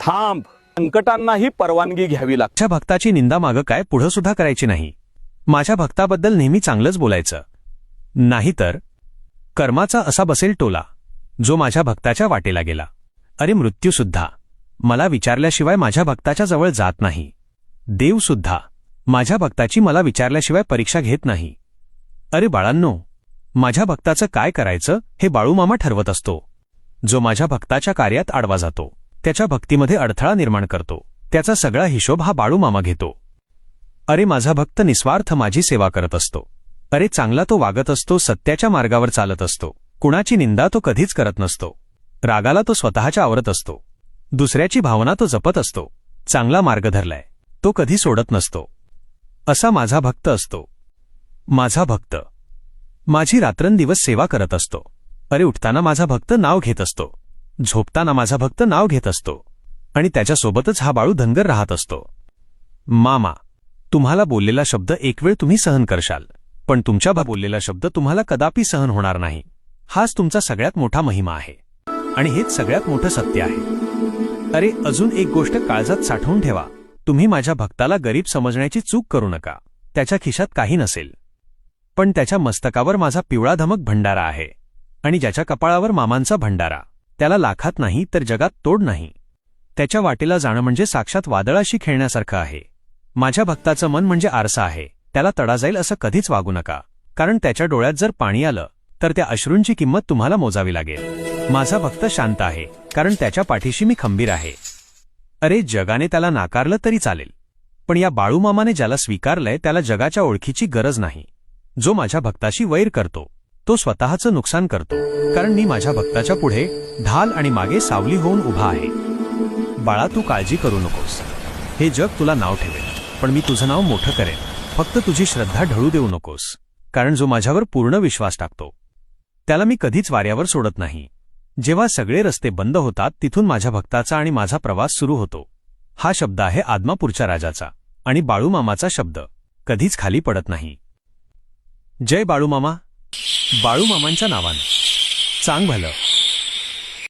थांब, संकटांनाही परवानगी घ्यावी लागते. माझ्या भक्ताची निंदा मागं काय पुढं सुद्धा करायची नाही. माझ्या भक्ताबद्दल नेहमी चांगलंच बोलायचं. नाहीतर कर्माचा असा बसेल टोला जो माझ्या भक्ताच्या वाटेला गेला. अरे मृत्यूसुद्धा मला विचारल्याशिवाय माझ्या भक्ताच्या जवळ जात नाही. देवसुद्धा माझ्या भक्ताची मला विचारल्याशिवाय परीक्षा घेत नाही. अरे बाळांनो, माझ्या भक्ताचं काय करायचं हे बाळूमामा ठरवत असतो. जो माझ्या भक्ताच्या कार्यात आडवा जातो, त्याच्या भक्तीमध्ये अडथळा निर्माण करतो, त्याचा सगळा हिशोब हा बाळूमामा घेतो. अरे माझा भक्त निस्वार्थ माझी सेवा करत असतो. अरे चांगला तो वागत असतो, सत्याच्या मार्गावर चालत असतो. कुणाची निंदा तो कधीच करत नसतो. रागाला तो स्वतःच्या आवरत असतो. दुसऱ्याची भावना तो जपत असतो. चांगला मार्ग धरलाय तो कधी सोडत नसतो. असा माझा भक्त असतो. माझा भक्त माझी रात्रंदिवस सेवा करत असतो. अरे उठताना माझा भक्त नाव घेत असतो, झोपताना माझा भक्त नाव घेत असतो, आणि त्याच्यासोबतच हा बाळू धनगर राहत असतो. मामा, तुम्हाला बोललेला शब्द एक वेळ तुम्ही सहन करशाल, पण तुमच्या बोललेला शब्द तुम्हाला कदापि सहन होणार नाही. हाच तुमचा सगळ्यात मोठा महिमा आहे आणि हेच सगळ्यात मोठं सत्य आहे. अरे अजून एक गोष्ट काळजात साठवून ठेवा. तुम्ही माझ्या भक्ताला गरीब समजण्याची चूक करू नका. त्याच्या खिशात काही नसेल, पण त्याच्या मस्तकावर माझा पिवळा धमक भंडारा आहे, आणि ज्याच्या कपाळावर मामांचा भंडारा, त्याला लाखात नाही तर जगात तोड नाही. त्याच्या वाटेला जाणं म्हणजे साक्षात वादळाशी खेळण्यासारखं आहे. माझ्या भक्ताचं मन म्हणजे आरसा आहे. त्याला तडा जाईल असं कधीच वागू नका, कारण त्याच्या डोळ्यात जर पाणी आलं तर त्या अश्रूंची किंमत तुम्हाला मोजावी लागेल. माझा भक्त शांत आहे, कारण त्याच्या पाठीशी मी खंबीर आहे. अरे जगाने त्याला नाकारलं तरी चालेल, पण या बाळूमामाने ज्याला स्वीकारलंय त्याला जगाच्या ओळखीची गरज नाही. जो माझ्या भक्ताशी वैर करतो तो स्वतःचं नुकसान करतो, कारण मी माझ्या भक्ताच्या पुढे ढाल आणि मागे सावली होऊन उभा आहे. बाळा, तू काळजी करू नकोस. हे जग तुला नाव ठेवेल, पण मी तुझं नाव मोठं करेन. फक्त तुझी श्रद्धा ढळू देऊ नकोस, कारण जो माझ्यावर पूर्ण विश्वास टाकतो त्याला मी कधीच वाऱ्यावर सोडत नाही. जेव्हा सगळे रस्ते बंद होतात तिथून माझ्या भक्ताचा आणि माझा प्रवास सुरू होतो. हा शब्द आहे आदमापूरच्या राजाचा, आणि बाळूमामाचा शब्द कधीच खाली पडत नाही. जय बाळूमामा. बाळूमामांच्या नावानं चांग भलं.